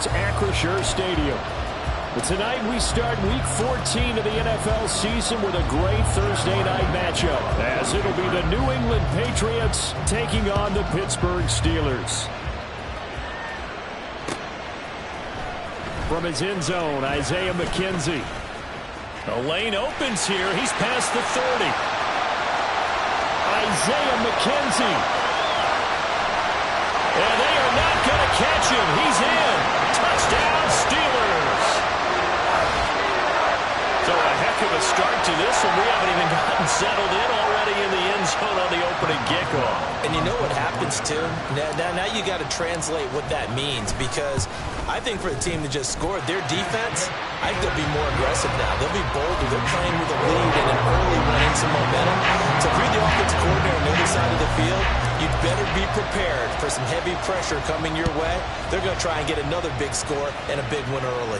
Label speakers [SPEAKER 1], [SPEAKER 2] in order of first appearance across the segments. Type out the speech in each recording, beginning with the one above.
[SPEAKER 1] towards Acrisure Stadium. But tonight we start Week 14 of the NFL season with a great Thursday night matchup, as it'll be the New England Patriots taking on the Pittsburgh Steelers. From his end zone, Isaiah McKenzie. The lane opens here. He's past the 30. Isaiah McKenzie. And they are not going to catch him. He's in. Touchdown, Steelers. So a heck of a start to this one. We haven't even gotten settled in already in the end zone on the opening kickoff.
[SPEAKER 2] And you know what happens, too? Now you got to translate what that means, because I think for the team that just scored, their defense, I think they'll be more aggressive now. They'll be bolder. They're playing with a lead and an early run in some momentum. So if you're the offensive coordinator on the other side of the field, you'd better be prepared for some heavy pressure coming your way. They're going to try and get another big score and a big one early.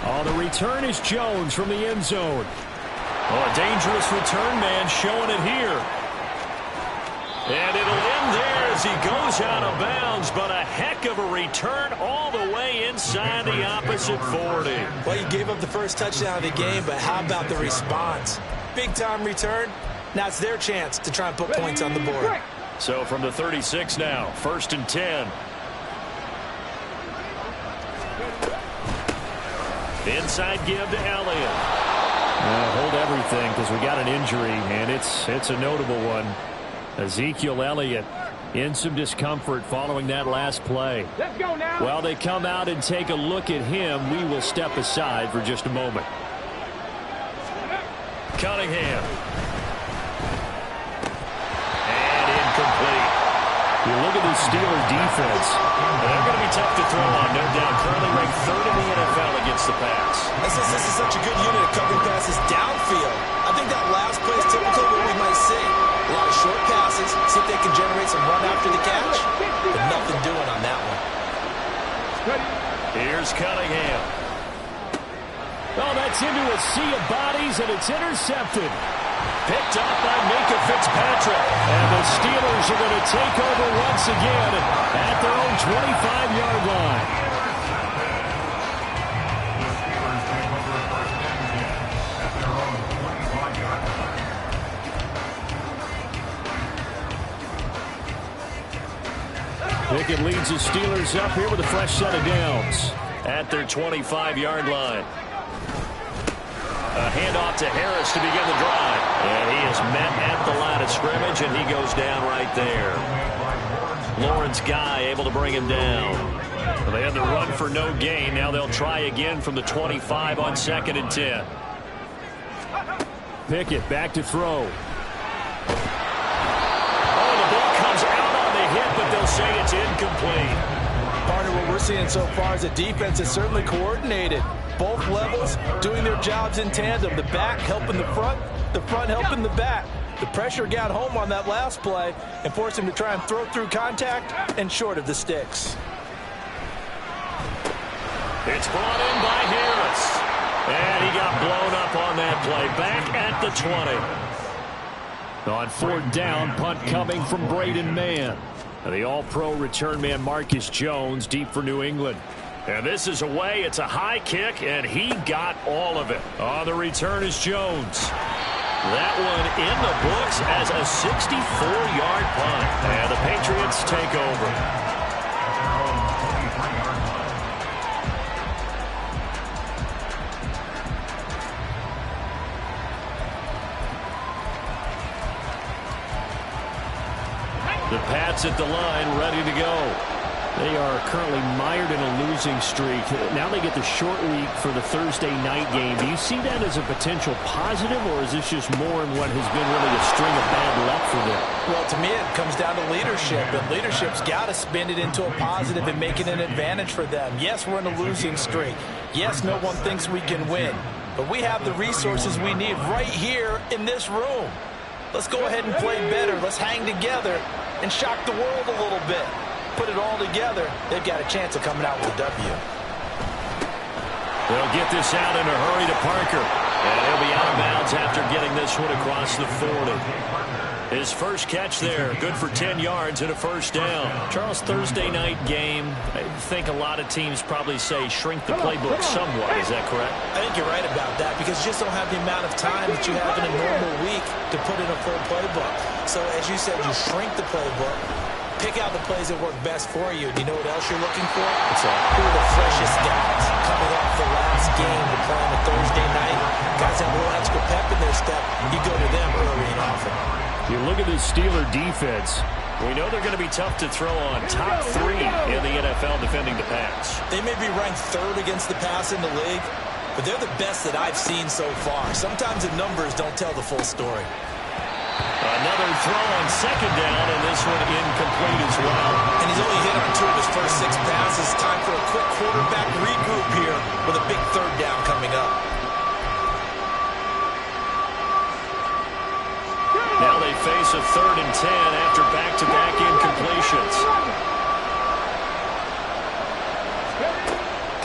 [SPEAKER 1] Oh, the return is Jones from the end zone. Oh, a dangerous return man showing it here. And it'll end there as he goes out of bounds, but a heck of a return all the way inside the opposite 40.
[SPEAKER 2] Well, you gave up the first touchdown of the game, but how about the response? Big-time return. Now it's their chance to try and put points on the board.
[SPEAKER 1] So from the 36 now, 1st and 10. Inside give to Elliott. Hold everything because we got an injury, and it's a notable one. Ezekiel Elliott in some discomfort following that last play.
[SPEAKER 3] Let's go now.
[SPEAKER 1] While they come out and take a look at him, we will step aside for just a moment. Cunningham. And incomplete. You look at the Steelers defense. They're going to be tough to throw on, no doubt. Currently ranked 3rd in the NFL against the pass.
[SPEAKER 2] This is such a good unit of covering passes downfield. I think that last play is typical of what we might see. A lot of short passes, see if they can generate some run after the catch. But nothing doing on that one.
[SPEAKER 1] Here's Cunningham. Oh, that's into a sea of bodies, and it's intercepted. Picked up by Minka Fitzpatrick. And the Steelers are going to take over once again at their own 25-yard line. Pickett leads the Steelers up here with a fresh set of downs at their 25-yard line. A handoff to Harris to begin the drive. And he is met at the line of scrimmage, and he goes down right there. Lawrence Guy able to bring him down. Well, they had the run for no gain. Now they'll try again from the 25 on 2nd and 10. Pickett back to throw. Oh, the ball comes out on the hit, but they'll say it's incomplete.
[SPEAKER 2] Partner, what we're seeing so far is the defense is certainly coordinated. Both levels doing their jobs in tandem. The back helping the front helping the back. The pressure got home on that last play and forced him to try and throw through contact and short of the sticks.
[SPEAKER 1] It's brought in by Harris. And he got blown up on that play. Back at the 20. On 4th down, punt coming from Braden Mann. And the all-pro return man Marcus Jones deep for New England. And this is away. It's a high kick, and he got all of it. On the return is Jones. That one in the books as a 64-yard punt. And the Patriots take over. The Pats at the line, ready to go. They are currently mired in a losing streak. Now they get the short week for the Thursday night game. Do you see that as a potential positive, or is this just more in what has been really a string of bad luck for them?
[SPEAKER 2] Well, to me, it comes down to leadership, and leadership's got to spin it into a positive and make it an advantage for them. Yes, we're in a losing streak. Yes, no one thinks we can win, but we have the resources we need right here in this room. Let's go ahead and play better. Let's hang together and shock the world a little bit. Put it all together, they've got a chance of coming out with a W.
[SPEAKER 1] They'll get this out in a hurry to Parker. And he'll be out of bounds after getting this one across the 40. His first catch there, good for 10 yards and a first down. Charles, Thursday night game, think a lot of teams probably say shrink the playbook somewhat. Is that correct?
[SPEAKER 2] I think you're right about that because you just don't have the amount of time that you have in a normal week to put in a full playbook. So as you said, you shrink the playbook, pick out the plays that work best for you. Do you know what else you're looking for?
[SPEAKER 1] What's that?
[SPEAKER 2] Who are the freshest guys coming off the last game to play on a Thursday night? Guys have a little extra pep in their step. You go to them early and often.
[SPEAKER 1] You look at this Steeler defense. We know they're going to be tough to throw on. Top 3 in the NFL defending the pass.
[SPEAKER 2] They may be ranked 3rd against the pass in the league, but they're the best that I've seen so far. Sometimes the numbers don't tell the full story.
[SPEAKER 1] Another throw on 2nd down, and this one incomplete as well.
[SPEAKER 2] And he's only hit on 2 of his first 6 passes. Time for a quick quarterback regroup here with a big 3rd down coming up.
[SPEAKER 1] Now they face a 3rd and 10 after back-to-back incompletions.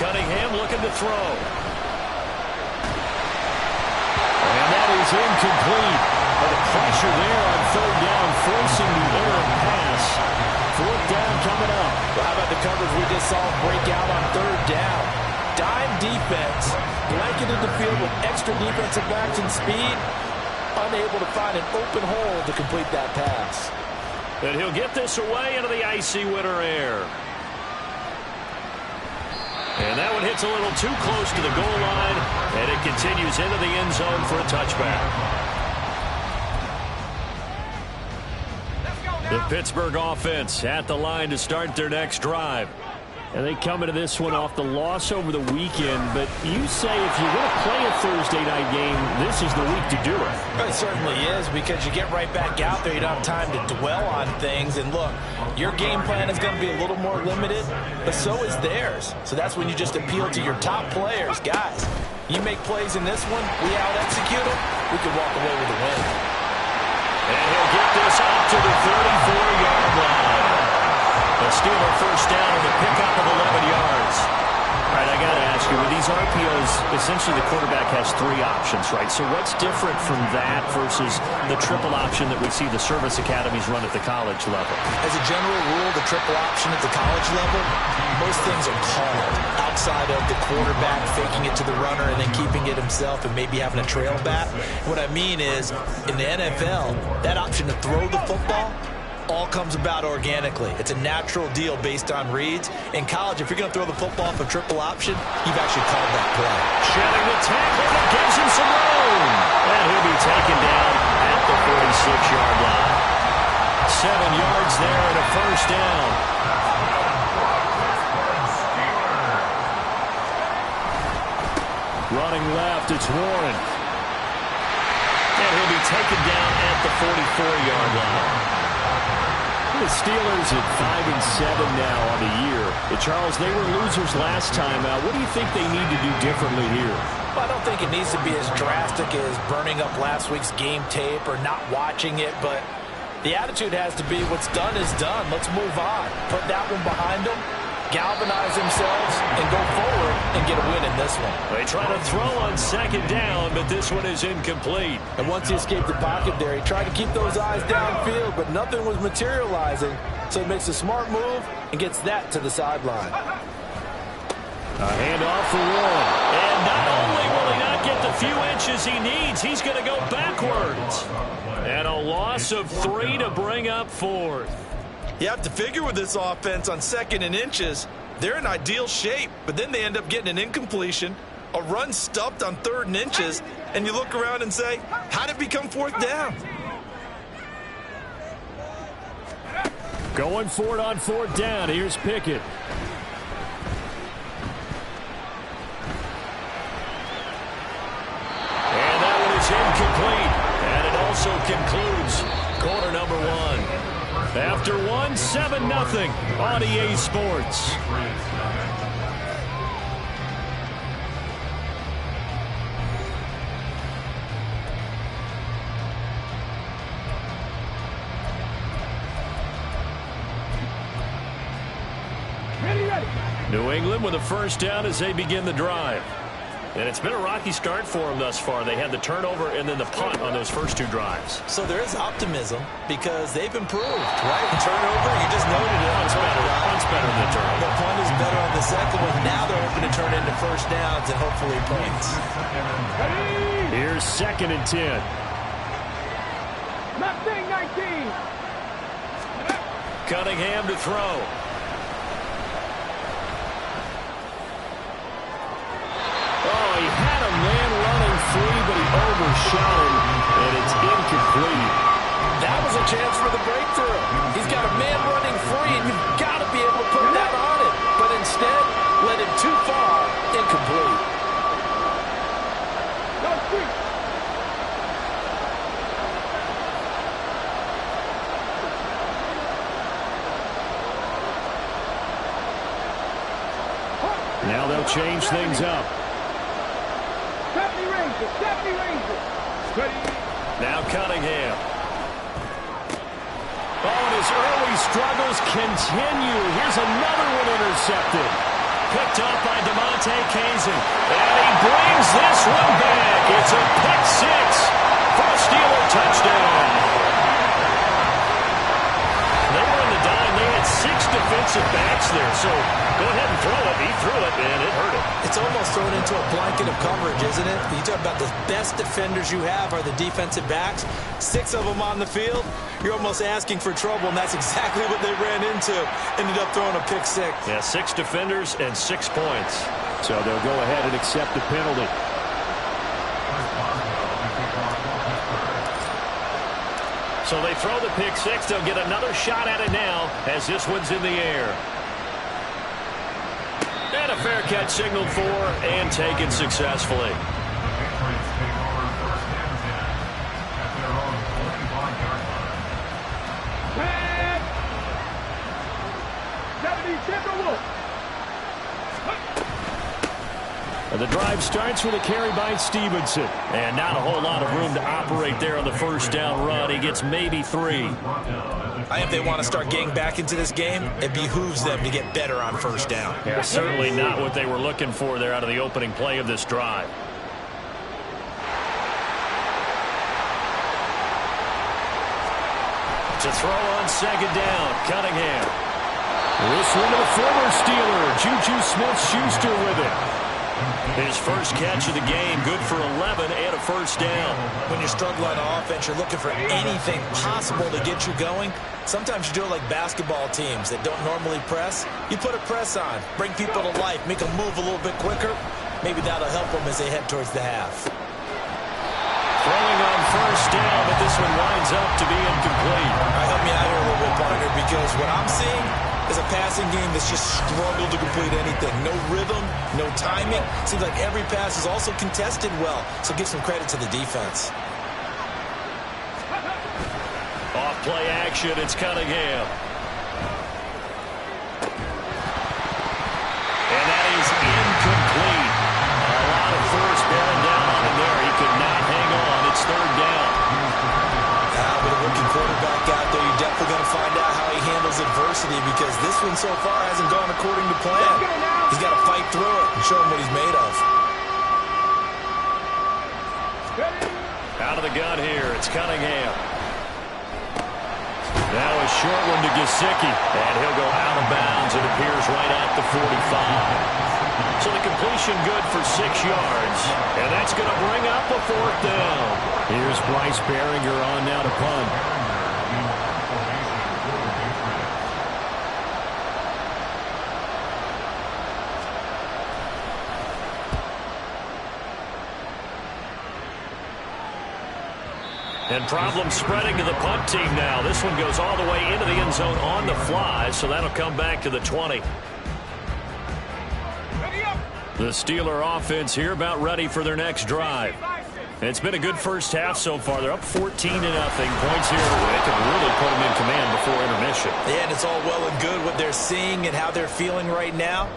[SPEAKER 1] Cunningham looking to throw. And that is incomplete. But the pressure there on 3rd down, forcing the errant pass. 4th down coming up.
[SPEAKER 2] Well, how about the coverage we just saw break out on 3rd down? Dime defense, blanketed the field with extra defensive backs and speed. Unable to find an open hole to complete that pass.
[SPEAKER 1] And he'll get this away into the icy winter air. And that one hits a little too close to the goal line, and it continues into the end zone for a touchback. The Pittsburgh offense at the line to start their next drive. And they come into this one off the loss over the weekend, but you say if you're going to play a Thursday night game, this is the week to do it.
[SPEAKER 2] It certainly is, because you get right back out there. You don't have time to dwell on things. And look, your game plan is going to be a little more limited, but so is theirs. So that's when you just appeal to your top players. Guys, you make plays in this one, we out-execute them, we can walk away with a win.
[SPEAKER 1] And he'll get this up to the 34-yard line. A Steeler first down and a pickup of 11 yards. All right, I got to ask you, with these RPOs, essentially the quarterback has 3 options, right? So what's different from that versus the triple option that we see the service academies run at the college level?
[SPEAKER 2] As a general rule, the triple option at the college level, most things are called outside of the quarterback faking it to the runner and then keeping it himself and maybe having a trail back. What I mean is, in the NFL, that option to throw the football all comes about organically. It's a natural deal based on reads. In college, if you're going to throw the football off a triple option, you've actually called that play.
[SPEAKER 1] Shedding the tackle that gives him some room. And he'll be taken down at the 46-yard line. 7 yards there and a first down. Running left, it's Warren. And he'll be taken down at the 44-yard line. The Steelers at 5-7 now on the year. Charles, they were losers last time out. What do you think they need to do differently here?
[SPEAKER 2] Well, I don't think it needs to be as drastic as burning up last week's game tape or not watching it, but the attitude has to be what's done is done. Let's move on. Put that one behind them, galvanize themselves, and go forward and get a win in this one.
[SPEAKER 1] They try to throw on 2nd down, but this one is incomplete.
[SPEAKER 2] And once he escaped the pocket there, he tried to keep those eyes downfield, but nothing was materializing. So he makes a smart move and gets that to the sideline.
[SPEAKER 1] A handoff for Warren. And not only will he not get the few inches he needs, he's going to go backwards. And a loss of 3 to bring up 4th.
[SPEAKER 2] You have to figure with this offense on 2nd and inches, they're in ideal shape, but then they end up getting an incompletion, a run stuffed on 3rd and inches, and you look around and say, how did it become 4th down?
[SPEAKER 1] Going for it on 4th down. Here's Pickett. And that one is incomplete. And it also concludes quarter number 1. After 1, 7-0 on EA Sports. New England with a first down as they begin the drive. And it's been a rocky start for them thus far. They had the turnover and then the punt on those first 2 drives.
[SPEAKER 2] So there is optimism because they've improved, right? Turnover, you just noted it.
[SPEAKER 1] Punt's better than turnover.
[SPEAKER 2] The punt is better on second one. Now they're hoping to turn into first downs and hopefully points.
[SPEAKER 1] Here's 2nd and 10.
[SPEAKER 3] Left wing 19.
[SPEAKER 1] Cunningham to throw. Oh, he had a man running free, but he overshot him, and it's incomplete.
[SPEAKER 2] That was a chance for the breakthrough. He's got a man running free, and you've got to be able to put that on it. But instead, led it too far, incomplete.
[SPEAKER 1] Now they'll change things up.
[SPEAKER 3] 70 Rangers, 70 Rangers.
[SPEAKER 1] Now Cunningham. Oh, and his early struggles continue. Here's another one intercepted. Picked up by DeMonte Kazin. And he brings this one back. It's a pick six for a Steeler touchdown. They were in the dime. They had 6 defensive backs there. So go ahead and throw it. He threw it, and it hurt him.
[SPEAKER 2] It's almost thrown into a blanket of coverage, isn't it? You talk about the best defenders you have are the defensive backs. 6 of them on the field. You're almost asking for trouble, and that's exactly what they ran into. Ended up throwing a pick six.
[SPEAKER 1] Yeah, 6 defenders and 6 points. So they'll go ahead and accept the penalty. So they throw the pick six. They'll get another shot at it now as this one's in the air. And a fair catch signaled for and taken successfully. And the drive starts with a carry by Stevenson. And not a whole lot of room to operate there on the first down run. He gets maybe 3.
[SPEAKER 2] I think they want to start getting back into this game. It behooves them to get better on first down.
[SPEAKER 1] Yeah, certainly not what they were looking for there out of the opening play of this drive. To throw on second down, Cunningham. This one to the former Steeler, Juju Smith-Schuster with it. His first catch of the game, good for 11 and a first down.
[SPEAKER 2] When you're struggling on offense, you're looking for anything possible to get you going. Sometimes you do it like basketball teams that don't normally press. You put a press on, bring people to life, make them move a little bit quicker. Maybe that'll help them as they head towards the half.
[SPEAKER 1] Throwing on first down, but this one winds up to be incomplete.
[SPEAKER 2] Help me out here a little bit, partner, because what I'm seeing is a passing game that's just struggled to complete anything. No rhythm, no timing. Seems like every pass is also contested well, so give some credit to the defense.
[SPEAKER 1] Off play action, it's Cunningham. And that is incomplete. A lot of force bearing down on him there. He could not hang on. It's third down.
[SPEAKER 2] With a rookie quarterback out there, you're definitely going to find out how he handles adversity, because this one so far hasn't gone according to plan. He's got to fight through it and show him what he's made of.
[SPEAKER 1] Out of the gun here, it's Cunningham. Now a short one to Gesicki, and he'll go out of bounds. It appears right at the 45. So the completion good for 6 yards, and that's going to bring up a fourth down. Here's Bryce Behringer on now to punt. And problem spreading to the punt team now. This one goes all the way into the end zone on the fly, so that'll come back to the 20. The Steeler offense here about ready for their next drive. And it's been a good first half so far. They're up 14-0. Points here to win and really put them in command before intermission.
[SPEAKER 2] Yeah, and it's all well and good what they're seeing and how they're feeling right now.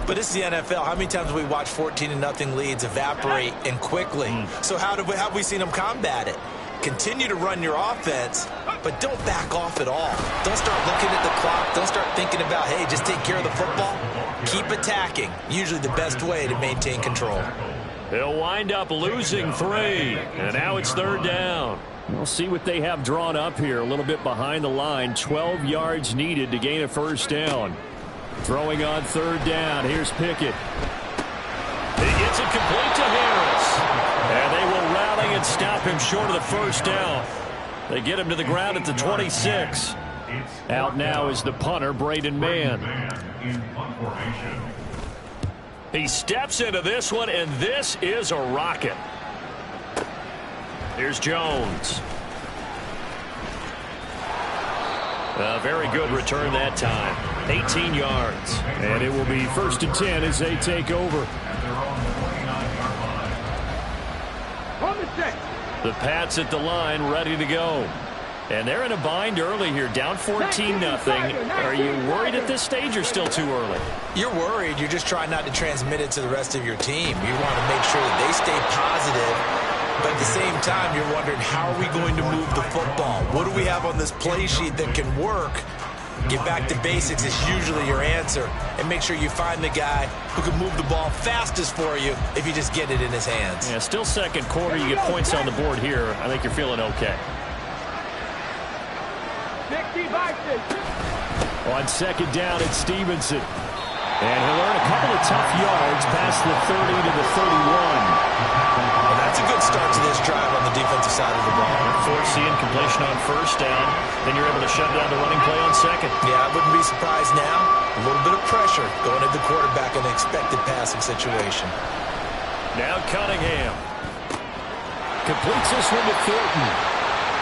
[SPEAKER 2] But this is the NFL. How many times have we watched 14-0 leads evaporate and quickly? So how have we seen them combat it? Continue to run your offense, but don't back off at all. Don't start looking at the clock. Don't start thinking about, hey, just take care of the football. Keep attacking. Usually the best way to maintain control.
[SPEAKER 1] They'll wind up losing 3, and now it's third down. We'll see what they have drawn up here. A little bit behind the line. 12 yards needed to gain a first down. Throwing on third down. Here's Pickett. He gets it complete to Harris. And they will rally and stop him short of the first down. They get him to the ground at the 26. Out now is the punter, Braden Mann. He steps into this one, and this is a rocket. Here's Jones. A very good return that time. 18 yards. And it will be 1st and 10 as they take over. The Pats at the line, ready to go. And they're in a bind early here, down 14-0. Are you worried at this stage or still too early?
[SPEAKER 2] You're worried. You're just trying not to transmit it to the rest of your team. You want to make sure that they stay positive. But at the same time, you're wondering, how are we going to move the football? What do we have on this play sheet that can work? Get back to basics is usually your answer. And make sure you find the guy who can move the ball fastest for you if you just get it in his hands.
[SPEAKER 1] Yeah, still second quarter. You get points on the board here. I think you're feeling okay. On second down, it's Stevenson. And he'll earn a couple of tough yards past the 30 to the 31.
[SPEAKER 2] Well, that's a good start to this drive on the defensive side of the ball.
[SPEAKER 1] Forcing completion on first down. Then you're able to shut down the running play on second.
[SPEAKER 2] Yeah, I wouldn't be surprised now. A little bit of pressure going at the quarterback in an expected passing situation.
[SPEAKER 1] Now Cunningham. Completes this one to Thornton.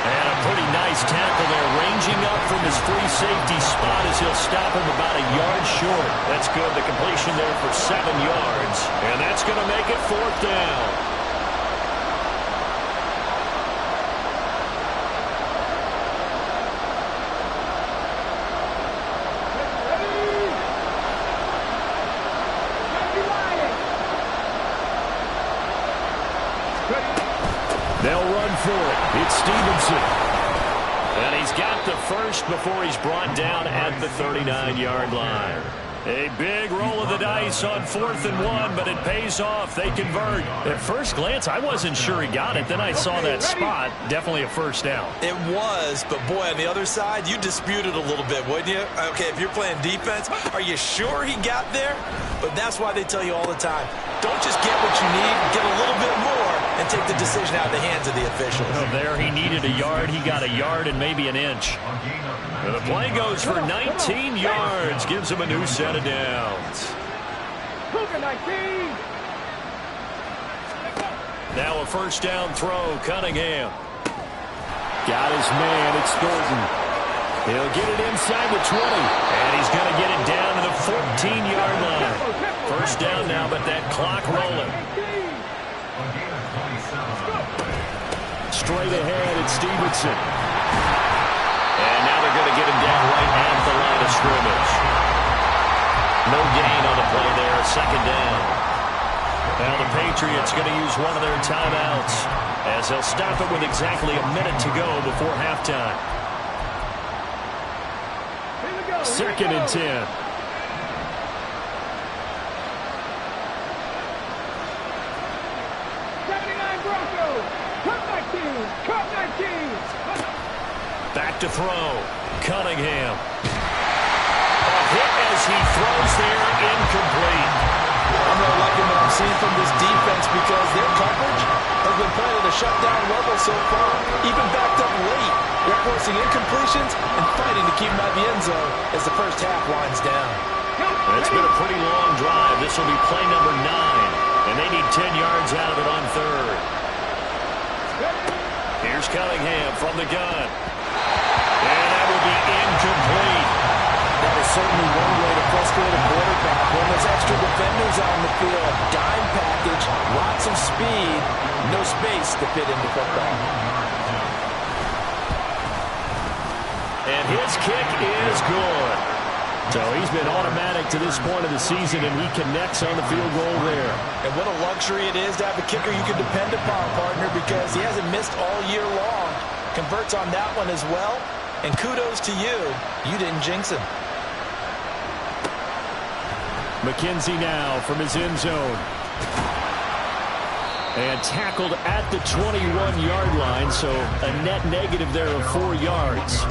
[SPEAKER 1] And a pretty nice tackle there, ranging up from his free safety spot as he'll stop him about a yard short. That's good. The completion there for 7 yards. And that's going to make it 4th down. They'll run for it. It's Stevenson. And he's got the first before he's brought down at the 39-yard line. A big roll of the dice on 4th and 1, but it pays off. They convert. At first glance, I wasn't sure he got it. Then I saw that spot. Definitely a first down.
[SPEAKER 2] It was, but boy, on the other side, you disputed a little bit, wouldn't you? Okay, if you're playing defense, are you sure he got there? But that's why they tell you all the time, don't just get what you need, get a little bit more, and take the decision out of the hands of the officials.
[SPEAKER 1] Oh, there he needed a yard. He got a yard and maybe an inch. And the play goes for 19 yards. Gives him a new set of downs. Now a first down throw. Cunningham. Got his man. It's Thornton. He'll get it inside the 20. And he's going to get it down to the 14-yard line. First down now, but that clock rolling. Straight ahead, it's Stevenson. And now they're going to get him down right at the line of scrimmage. No gain on the play there, second down. Now the Patriots going to use one of their timeouts as they'll stop it with exactly a minute to go before halftime. 2nd and 10. Back to throw. Cunningham. A hit as he throws there, incomplete.
[SPEAKER 2] I'm really liking what I'm seeing from this defense because their coverage has been playing at a shutdown level so far, even backed up late. They're forcing incompletions and fighting to keep them out of the end zone as the first half winds down.
[SPEAKER 1] It's been a pretty long drive. This will be play number 9, and they need 10 yards out of it on third. Here's Cunningham from the gun. And that will be incomplete.
[SPEAKER 2] That is certainly one way to frustrate a quarterback. When there's extra defenders on the field, dime package, lots of speed, no space to fit into football.
[SPEAKER 1] And his kick is good. So he's been automatic to this point of the season, and he connects on the field goal there.
[SPEAKER 2] And what a luxury it is to have a kicker you can depend upon, partner, because he hasn't missed all year long. Converts on that one as well. And kudos to you. You didn't jinx him.
[SPEAKER 1] McKenzie now from his end zone. And tackled at the 21-yard line, so a net negative there of 4 yards.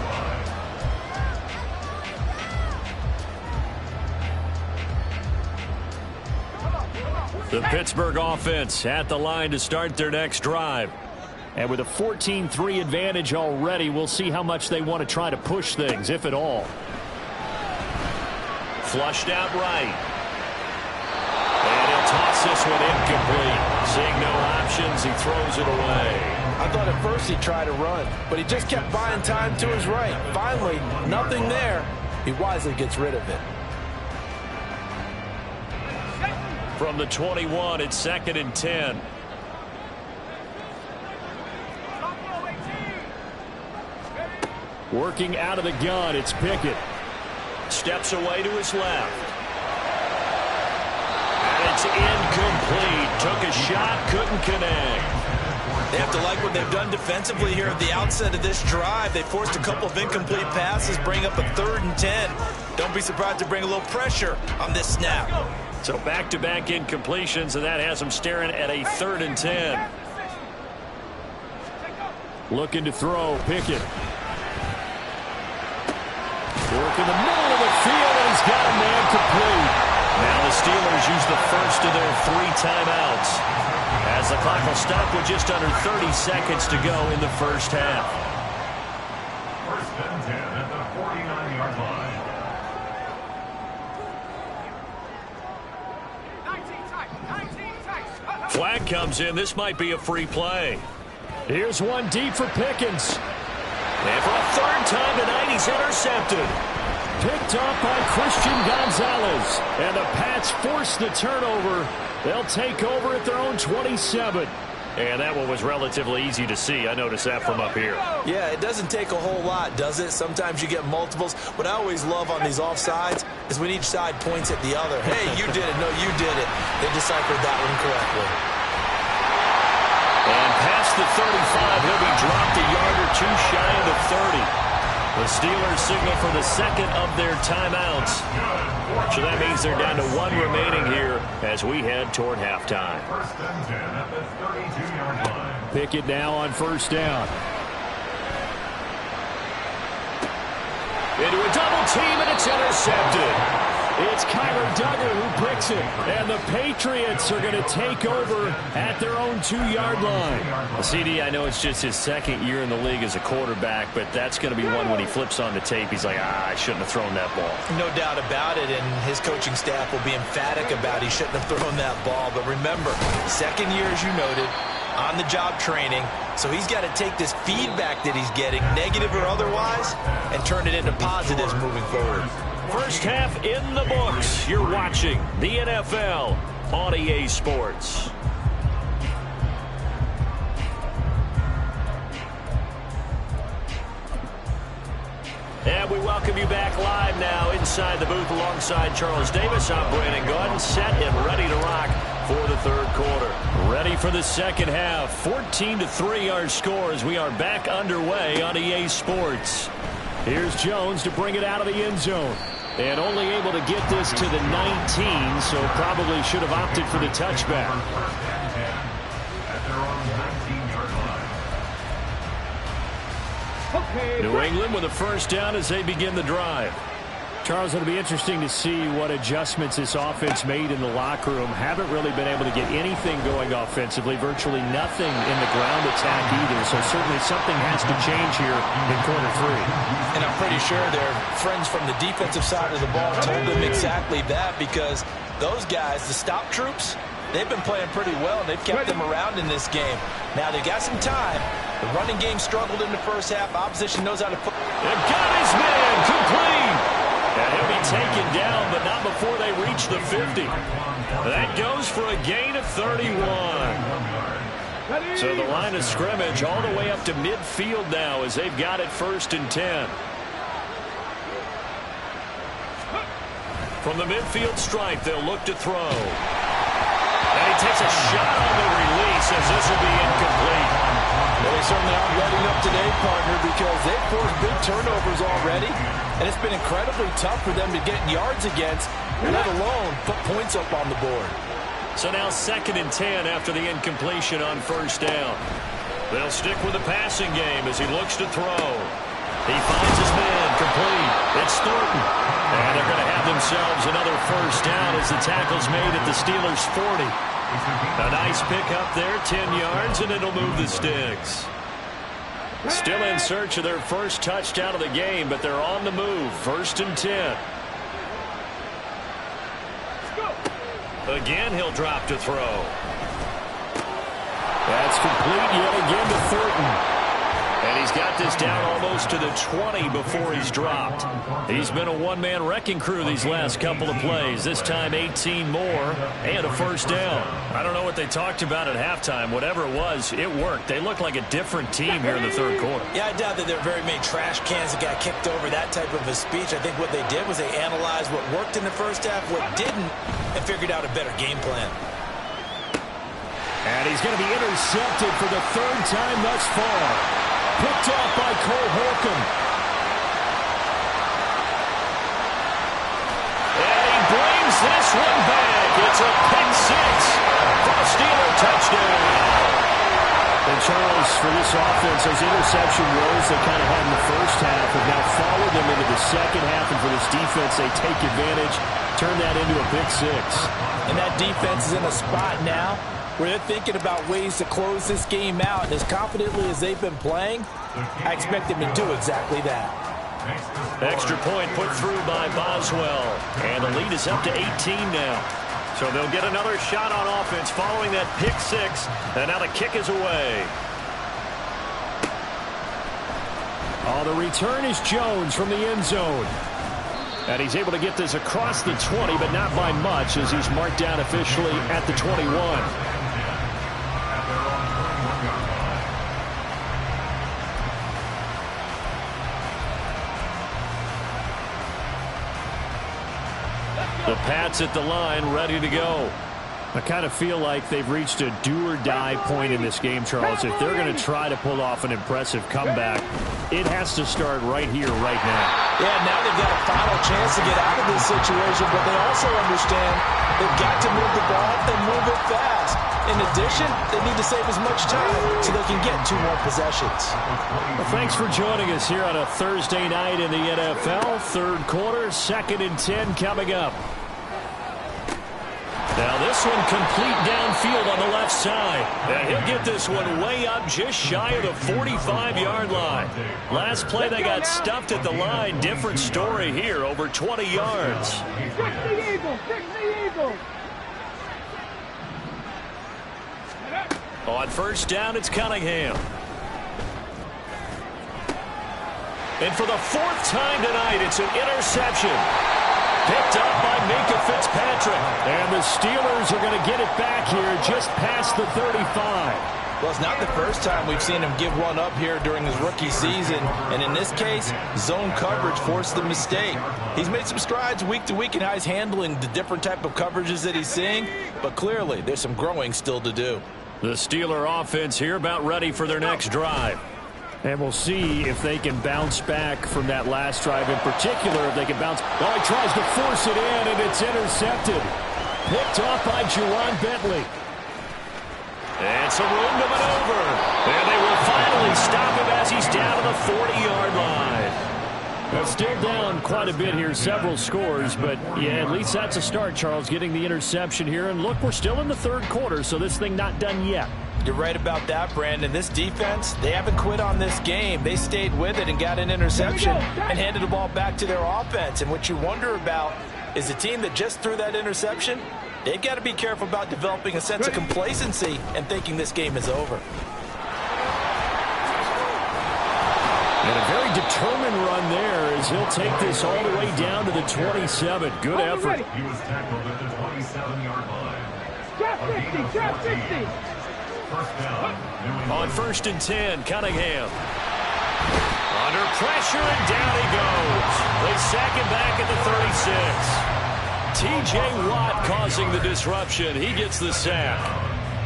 [SPEAKER 1] The Pittsburgh offense at the line to start their next drive. And with a 14-3 advantage already, we'll see how much they want to try to push things, if at all. Flushed out right. And he'll toss this one incomplete. Seeing no options, he throws it away.
[SPEAKER 2] I thought at first he'd try to run, but he just kept buying time to his right. Finally, nothing there. He wisely gets rid of it.
[SPEAKER 1] From the 21, it's 2nd and 10. Working out of the gun, it's Pickett. Steps away to his left. And it's incomplete. Took a shot, couldn't connect.
[SPEAKER 2] They have to like what they've done defensively here at the outset of this drive. They forced a couple of incomplete passes, bring up a 3rd and 10. Don't be surprised to bring a little pressure on this snap.
[SPEAKER 1] So back-to-back incompletions, and that has them staring at a 3rd and 10. Looking to throw, Pickett. Work in the middle of the field, and he's got a man complete. Now the Steelers use the first of their 3 timeouts, as the clock will stop with just under 30 seconds to go in the first half.
[SPEAKER 4] 1st and 10 at the 49-yard line.
[SPEAKER 1] Flag comes in. This might be a free play. Here's one deep for Pickens. And for a 3rd time tonight, he's intercepted. Picked up by Christian Gonzalez. And the Pats force the turnover. They'll take over at their own 27. And that one was relatively easy to see. I noticed that from up here.
[SPEAKER 2] Yeah, it doesn't take a whole lot, does it? Sometimes you get multiples. What I always love on these offsides is when each side points at the other. Hey, you did it. No, you did it. They deciphered that one correctly.
[SPEAKER 1] And past the 35, he'll be dropped a yard or 2 shy of the 30. The Steelers signal for the 2nd of their timeouts. So that means they're down to 1 remaining here as we head toward halftime.
[SPEAKER 4] 1st and 10 at the 32-yard line.
[SPEAKER 1] Pickett now on 1st down. Into a double team, and it's intercepted. It's Kyler Duggar who picks it. And the Patriots are going to take over at their own 2-yard line. CD, I know it's just his 2nd year in the league as a quarterback, but that's going to be one when he flips on the tape. He's like, I shouldn't have thrown that ball.
[SPEAKER 2] No doubt about it, and his coaching staff will be emphatic about he shouldn't have thrown that ball. But remember, 2nd year, as you noted, on-the-job training. So he's got to take this feedback that he's getting, negative or otherwise, and turn it into positives moving forward.
[SPEAKER 1] First half in the books. You're watching the NFL on EA Sports. And we welcome you back live now inside the booth alongside Charles Davis. I'm Brandon Gordon, set and ready to rock for the 3rd quarter. Ready for the 2nd half. 14-3 our score as we are back underway on EA Sports. Here's Jones to bring it out of the end zone. And only able to get this to the 19, so probably should have opted for the touchback.
[SPEAKER 4] 1st and 10 at their own 19-yard line.
[SPEAKER 1] New England with a 1st down as they begin the drive. Charles, it'll be interesting to see what adjustments this offense made in the locker room. Haven't really been able to get anything going offensively, virtually nothing in the ground attack either. So certainly something has to change here in quarter 3.
[SPEAKER 2] And I'm pretty sure their friends from the defensive side of the ball told them exactly that, because those guys, the stop troops, they've been playing pretty well, and they've kept them around in this game. Now they've got some time. The running game struggled in the first half. Opposition knows how to put.
[SPEAKER 1] And got his man complete. And he'll be taken down, but not before they reach the 50. That goes for a gain of 31. So the line of scrimmage all the way up to midfield now as they've got it 1st and 10. From the midfield stripe, they'll look to throw. And he takes a shot on the release as this will be incomplete.
[SPEAKER 2] Well, they certainly aren't letting up today, partner, because they've forced big turnovers already, and it's been incredibly tough for them to get yards against, let alone put points up on the board.
[SPEAKER 1] So now 2nd and 10 after the incompletion on 1st down. They'll stick with the passing game as he looks to throw. He finds his man, incomplete. It's Thornton. And they're going to have themselves another first down as the tackle's made at the Steelers' 40. A nice pickup there, 10 yards, and it'll move the sticks. Still in search of their first touchdown of the game, but they're on the move. 1st and 10. Again, he'll drop to throw. That's complete yet again to Thornton. And he's got this down almost to the 20 before he's dropped. He's been a one-man wrecking crew these last couple of plays. This time 18 more and a first down. I don't know what they talked about at halftime. Whatever it was, it worked. They look like a different team here in the third quarter.
[SPEAKER 2] Yeah, I doubt that there are very many trash cans that got kicked over, that type of a speech. I think what they did was they analyzed what worked in the first half, what didn't, and figured out a better game plan.
[SPEAKER 1] And he's going to be intercepted for the 3rd time thus far. Picked off by Cole Holcomb. And he brings this one back. It's a pick 6 for a Steeler touchdown. And Charles, for this offense, those interception woes they kind of had in the first half have now followed them into the second half. And for this defense, they take advantage, turn that into a pick 6.
[SPEAKER 2] And that defense is in a spot now where they're thinking about ways to close this game out. And as confidently as they've been playing, I expect them to do exactly that.
[SPEAKER 1] Extra point put through by Boswell. And the lead is up to 18 now. So they'll get another shot on offense following that pick 6. And now the kick is away. Oh, the return is Jones from the end zone. And he's able to get this across the 20, but not by much as he's marked down officially at the 21. The Pats at the line, ready to go. I kind of feel like they've reached a do-or-die point in this game, Charles. If they're going to try to pull off an impressive comeback, it has to start right here, right now.
[SPEAKER 2] Yeah, now they've got a final chance to get out of this situation, but they also understand they've got to move the ball and move it fast. In addition, they need to save as much time so they can get 2 more possessions.
[SPEAKER 1] Well, thanks for joining us here on a Thursday night in the NFL. Third quarter, 2nd and 10 coming up. Now this one complete downfield on the left side. And he'll get this one way up just shy of the 45-yard line. Last play they got stuffed at the line. Different story here, over 20 yards.
[SPEAKER 3] Fix the Eagles! Fix the Eagles!
[SPEAKER 1] On first down, it's Cunningham. And for the 4th time tonight, it's an interception. Picked up by Minka Fitzpatrick. And the Steelers are going to get it back here just past the 35.
[SPEAKER 2] Well, it's not the first time we've seen him give one up here during his rookie season. And in this case, zone coverage forced the mistake. He's made some strides week to week in how he's handling the different type of coverages that he's seeing. But clearly, there's some growing still to do.
[SPEAKER 1] The Steeler offense here about ready for their next drive. And we'll see if they can bounce back from that last drive in particular. If they can bounce. Oh, he tries to force it in, and it's intercepted. Picked off by Juwan Bentley. And some room to maneuver. And they will finally stop him as he's down to the 40-yard line. They're still down quite a bit here, several scores. But, yeah, at least that's a start, Charles, getting the interception here. And, look, we're still in the third quarter, so this thing not done yet.
[SPEAKER 2] You're right about that, Brandon. This defense, they haven't quit on this game. They stayed with it and got an interception and handed the ball back to their offense. And what you wonder about is the team that just threw that interception, they've got to be careful about developing a sense of complacency and thinking this game is over.
[SPEAKER 1] And a very determined run there as he'll take this all the way down to the 27. Good effort.
[SPEAKER 4] He was tackled at the 27-yard line.
[SPEAKER 3] Drop 50, drop 50.
[SPEAKER 4] First down,
[SPEAKER 1] On 1st and 10, Cunningham. Under pressure, and down he goes. They sack him back at the 36. T.J. Watt causing the disruption. He gets the sack.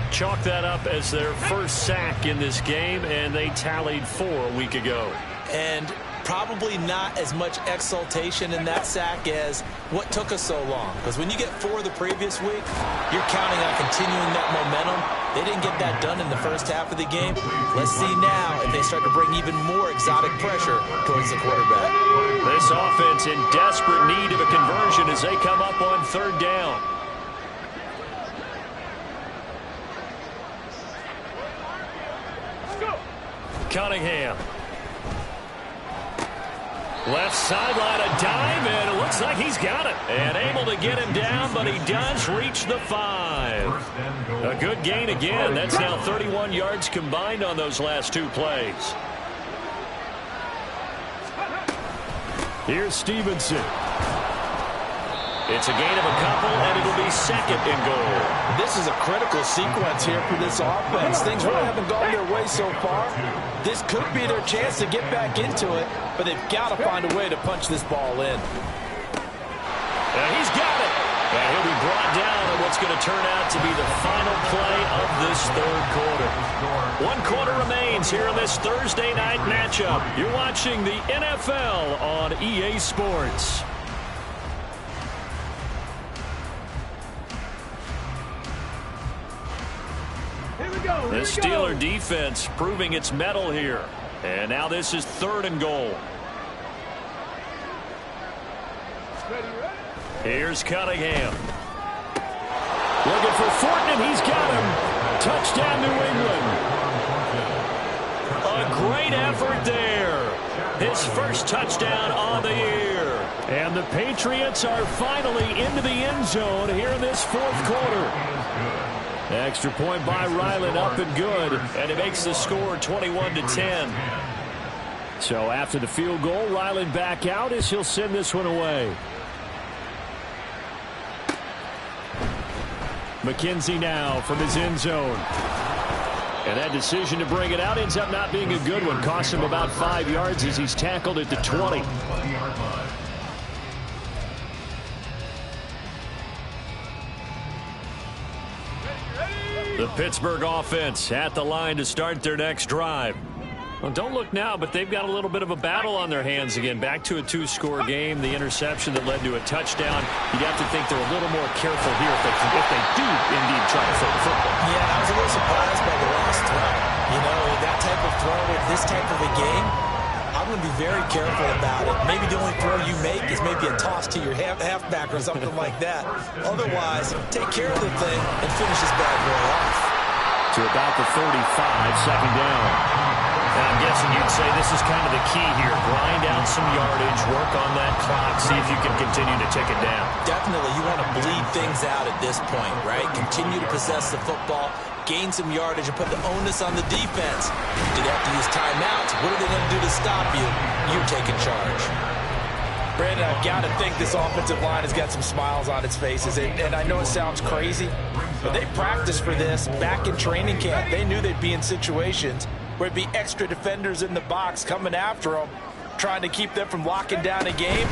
[SPEAKER 1] Chalk that up as their first sack in this game, and they tallied 4 a week ago.
[SPEAKER 2] And probably not as much exultation in that sack as what took us so long. Because when you get 4 the previous week, you're counting on continuing that momentum. They didn't get that done in the first half of the game. Let's see now if they start to bring even more exotic pressure towards the quarterback.
[SPEAKER 1] This offense in desperate need of a conversion as they come up on 3rd down. Cunningham. Left sideline, a dive, and it looks like he's got it. And able to get him down, but he does reach the 5. A good gain again. That's now 31 yards combined on those last 2 plays. Here's Stevenson. It's a gain of a couple, and it'll be 2nd and goal.
[SPEAKER 2] This is a critical sequence here for this offense. Things really haven't gone their way so far. This could be their chance to get back into it, but they've got to find a way to punch this ball in.
[SPEAKER 1] And he's got it. And he'll be brought down on what's going to turn out to be the final play of this 3rd quarter. 1 quarter remains here in this Thursday night matchup. You're watching the NFL on EA Sports. The Steeler defense proving its mettle here. And now this is 3rd and goal. Here's Cunningham. Looking for Fortin, and he's got him. Touchdown, New England. A great effort there. His first touchdown on the year. And the Patriots are finally into the end zone here in this 4th quarter. Extra point by Ryland, up and good, and it makes the score 21-10. So after the field goal, Ryland back out as he'll send this one away. McKenzie now from his end zone. And that decision to bring it out ends up not being a good one. Costs him about 5 yards as he's tackled at the 20. The Pittsburgh offense at the line to start their next drive. Well, don't look now, but they've got a little bit of a battle on their hands again. Back to a 2-score game. The interception that led to a touchdown. You'd have to think they're a little more careful here if they do indeed try to throw the football.
[SPEAKER 2] Yeah, I was a little surprised by the last throw. You know, that type of throw with this type of a game, I'm going to be very careful about it. Maybe the only throw you make is maybe a toss to your halfback or something like that. Otherwise, take care of the thing and finish this bad boy off.
[SPEAKER 1] To about the 35, 2nd down. And I'm guessing you'd say this is kind of the key here. Grind out some yardage, work on that clock, see if you can continue to tick it down.
[SPEAKER 2] Definitely, you want to bleed things out at this point, right? Continue to possess the football, gain some yardage, and put the onus on the defense. Do they have to use timeouts? What are they going to do to stop you? You're taking charge. Brandon, I've got to think this offensive line has got some smiles on its faces. And I know it sounds crazy, but they practiced for this back in training camp. They knew they'd be in situations where it'd be extra defenders in the box coming after them, trying to keep them from locking down a game.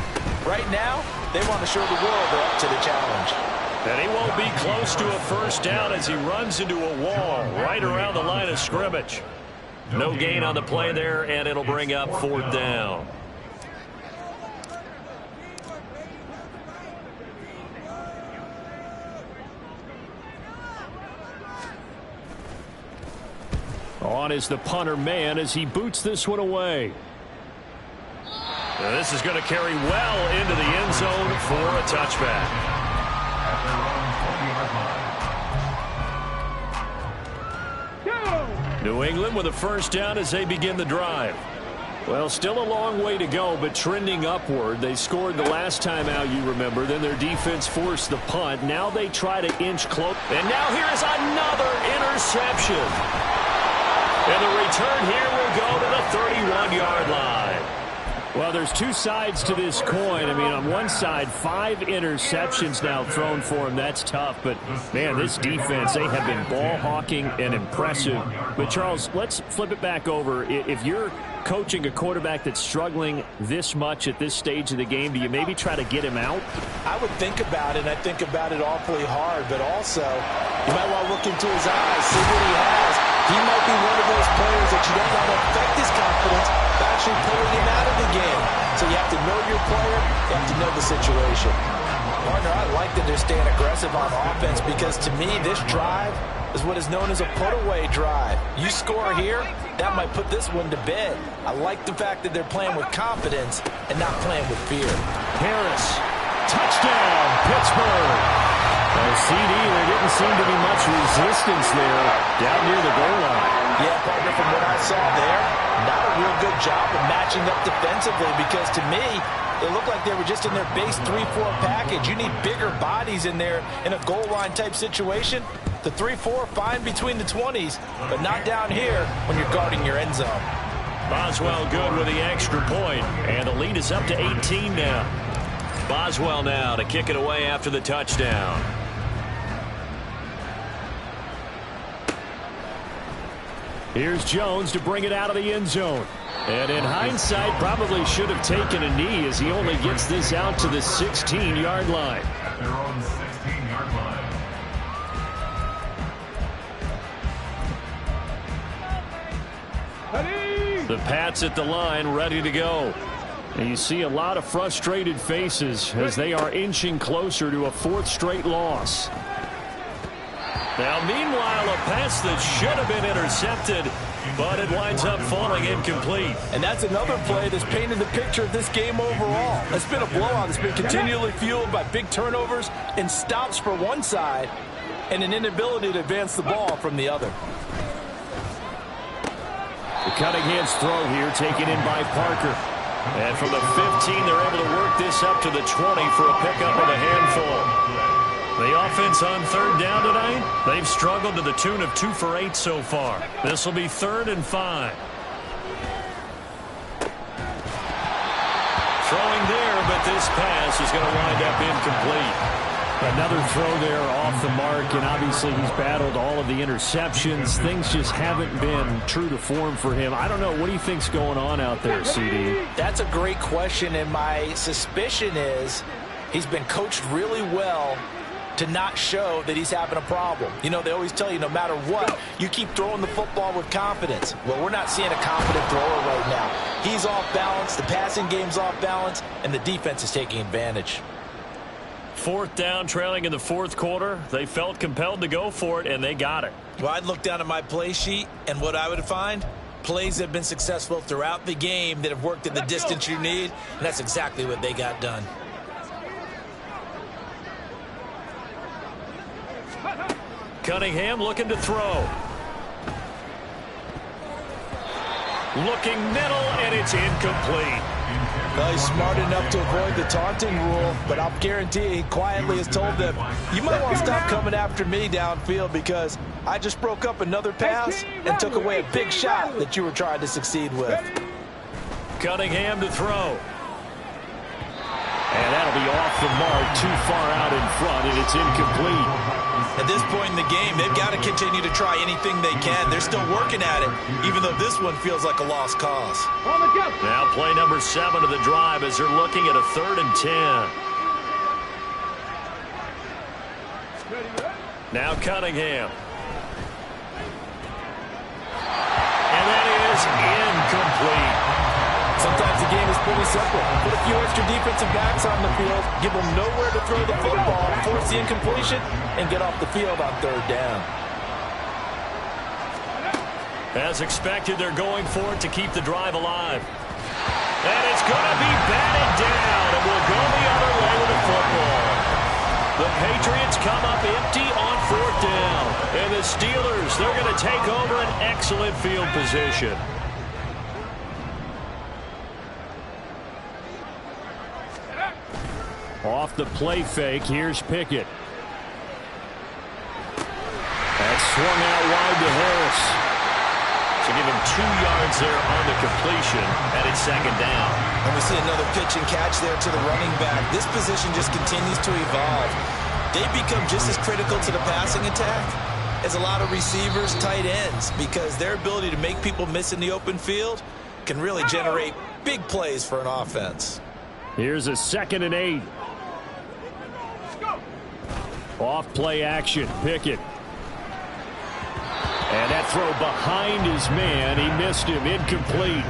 [SPEAKER 2] Right now, they want to show the world they're up to the challenge.
[SPEAKER 1] And he won't be close to a 1st down as he runs into a wall right around the line of scrimmage. No gain on the play there, and it'll bring up 4th down. On is the punter man as he boots this one away. Now this is going to carry well into the end zone for a touchback. New England with a 1st down as they begin the drive. Well, still a long way to go, but trending upward. They scored the last time out, you remember. Then their defense forced the punt. Now they try to inch close. And now here is another interception. And the return here will go to the 31-yard line. Well, there's 2 sides to this coin. I mean, on one side, 5 interceptions now thrown for him. That's tough. But, man, this defense, they have been ball hawking and impressive. But, Charles, let's flip it back over. If you're coaching a quarterback that's struggling this much at this stage of the game, do you maybe try to get him out?
[SPEAKER 2] I would think about it, and I think about it awfully hard. But also, you might want to look into his eyes, see what he has. He might be one of those players that you don't want to affect his confidence by actually pulling him out of the game. So you have to know your player, you have to know the situation. Partner, I like that they're staying aggressive on offense because to me, this drive is what is known as a put-away drive. You score here, that might put this one to bed. I like the fact that they're playing with confidence and not playing with fear.
[SPEAKER 1] Harris, touchdown, Pittsburgh. CD, there didn't seem to be much resistance there down near the goal line.
[SPEAKER 2] Yeah, partner, from what I saw there, not a real good job of matching up defensively because to me, it looked like they were just in their base 3-4 package. You need bigger bodies in there in a goal line type situation. The 3-4, fine between the 20s, but not down here when you're guarding your end zone.
[SPEAKER 1] Boswell good with the extra point, and the lead is up to 18 now. Boswell now to kick it away after the touchdown. Here's Jones to bring it out of the end zone. And in hindsight, probably should have taken a knee as he only gets this out to the 16-yard line.
[SPEAKER 4] At their own 16-yard line.
[SPEAKER 1] The Pats at the line, ready to go. And you see a lot of frustrated faces as they are inching closer to a fourth straight loss. Now, meanwhile, a pass that should have been intercepted, but it winds up falling incomplete.
[SPEAKER 2] And that's another play that's painted the picture of this game overall. It's been a blowout. It's been continually fueled by big turnovers and stops for one side and an inability to advance the ball from the other.
[SPEAKER 1] The Cunningham's throw here taken in by Parker. And from the 15, they're able to work this up to the 20 for a pickup of a handful. The offense on third down tonight, they've struggled to the tune of 2 for 8 so far. This will be 3rd and 5. Throwing there, but this pass is going to wind up incomplete. Another throw there off the mark, and obviously he's battled all of the interceptions. Things just haven't been true to form for him. I don't know. What do you think's going on out there, CD?
[SPEAKER 2] That's a great question, and my suspicion is he's been coached really well to not show that he's having a problem. You know, they always tell you no matter what, you keep throwing the football with confidence. Well, we're not seeing a confident thrower right now. He's off balance, the passing game's off balance, and the defense is taking advantage.
[SPEAKER 1] 4th down, trailing in the 4th quarter. They felt compelled to go for it, and they got it.
[SPEAKER 2] Well, I'd look down at my play sheet, and what I would find, plays that have been successful throughout the game that have worked at the distance you need, and that's exactly what they got done.
[SPEAKER 1] Cunningham looking to throw. Looking middle, and it's incomplete.
[SPEAKER 2] Well, he's smart enough to avoid the taunting rule, but I'll guarantee he quietly has told them, you might want to stop coming after me downfield because I just broke up another pass and took away a big shot that you were trying to succeed with.
[SPEAKER 1] Cunningham to throw. And that'll be off the mark, too far out in front, and it's incomplete.
[SPEAKER 2] At this point in the game, they've got to continue to try anything they can. They're still working at it, even though this one feels like a lost cause.
[SPEAKER 1] Now play number 7 of the drive as they're looking at a 3rd and 10. Now Cunningham. And that is incomplete.
[SPEAKER 2] Sometimes the game is pretty simple. Put a few extra defensive backs on the field, give them nowhere to throw the football, force the incompletion, and get off the field on 3rd down.
[SPEAKER 1] As expected, they're going for it to keep the drive alive. And it's going to be batted down, and we'll go the other way with the football. The Patriots come up empty on 4th down. And the Steelers, they're going to take over an excellent field position. Off the play fake, here's Pickett. That's swung out wide to Harris. So give him 2 yards there on the completion, and it's 2nd down.
[SPEAKER 2] And we see another pitch and catch there to the running back. This position just continues to evolve. They become just as critical to the passing attack as a lot of receivers, tight ends, because their ability to make people miss in the open field can really generate big plays for an offense.
[SPEAKER 1] Here's a 2nd and 8. Off play action, Pickett. And that throw behind his man. He missed him. Incomplete.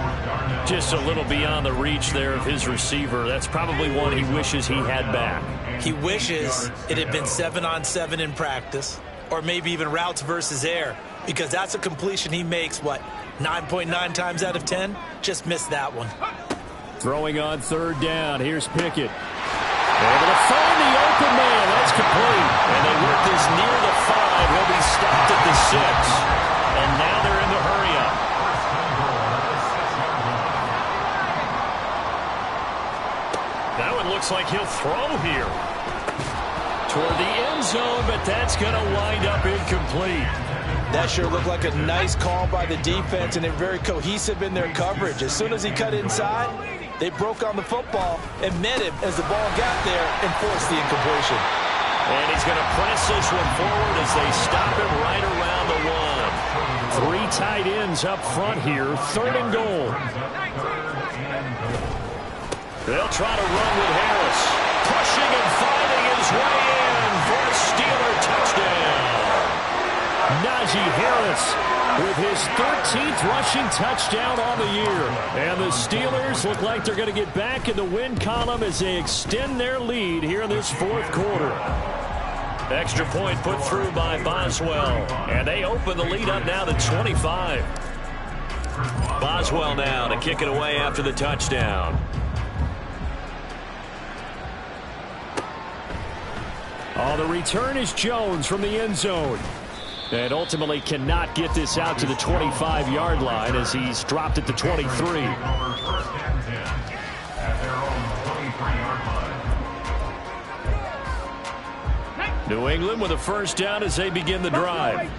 [SPEAKER 2] Just a little beyond the reach there of his receiver. That's probably one he wishes he had back. He wishes it had been 7-on-7 in practice, or maybe even routes versus air, because that's a completion he makes, 9.9 times out of 10? Just missed that one.
[SPEAKER 1] Throwing on third down. Here's Pickett. Able to find the open man. That's complete.
[SPEAKER 2] And they work this near the 5. He'll be stopped at the 6. And now they're in the hurry-up.
[SPEAKER 1] That one looks like he'll throw here. Toward the end zone, but that's going to wind up incomplete.
[SPEAKER 2] That sure looked like a nice call by the defense, and they're very cohesive in their coverage. As soon as he cut inside, they broke on the football and met him as the ball got there and forced the incompletion.
[SPEAKER 1] And he's going to press this one forward as they stop him right around the 1. 3 tight ends up front here. 3rd and goal. They'll try to run with Harris. Pushing and finding his way in for a Steeler touchdown. Najee Harris with his 13th rushing touchdown on the year. And the Steelers look like they're going to get back in the win column as they extend their lead here in this 4th quarter. Extra point put through by Boswell. And they open the lead up now to 25. Boswell now to kick it away after the touchdown. Oh, the return is Jones from the end zone. And ultimately cannot get this out to the 25-yard line as he's dropped at the 23. New England with a first down as they begin the drive.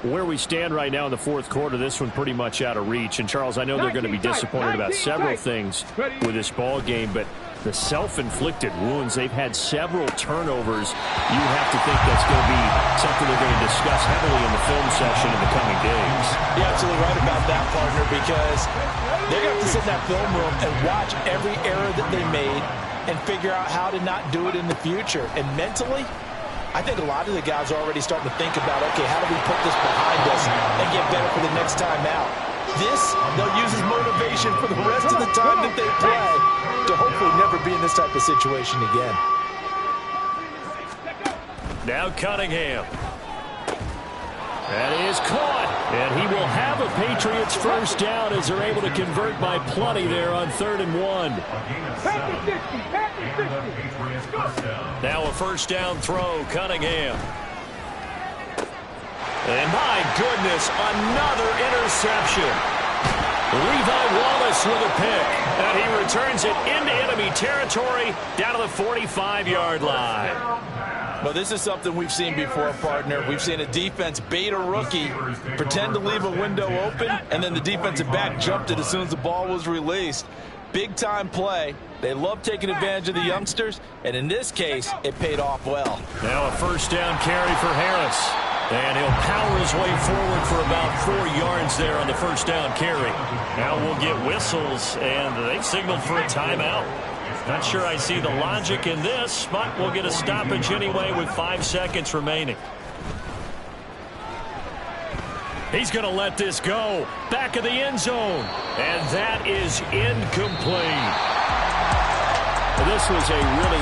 [SPEAKER 1] Where we stand right now in the 4th quarter, this one pretty much out of reach. And, Charles, I know they're going to be disappointed about several things with this ball game, but the self-inflicted wounds, they've had several turnovers. You have to think that's going to be something they're going to discuss heavily in the film session in the coming days.
[SPEAKER 2] You're absolutely right about that, partner, because they're going to have to sit in that film room and watch every error that they made and figure out how to not do it in the future. And mentally, I think a lot of the guys are already starting to think about, okay, how do we put this behind us and get better for the next time out? This, they'll use as motivation for the rest of the time that they play to hopefully never be in this type of situation again.
[SPEAKER 1] Now Cunningham. That is caught. And he will have a Patriots first down as they're able to convert by plenty there on 3rd and 1. Now a first down throw, Cunningham. And my goodness, another interception. Levi Wallace with a pick. And he returns it into enemy territory down to the 45-yard line.
[SPEAKER 2] Well, this is something we've seen before, partner. We've seen a defense bait a rookie, pretend to leave a window open, and then the defensive back jumped it as soon as the ball was released. Big-time play. They love taking advantage of the youngsters, and in this case, it paid off well.
[SPEAKER 1] Now a first down carry for Harris. And he'll power his way forward for about 4 yards there on the first down carry. Now we'll get whistles, and they've signaled for a timeout. Not sure I see the logic in this, but we'll get a stoppage anyway with 5 seconds remaining. He's going to let this go. Back of the end zone. And that is incomplete. This was a really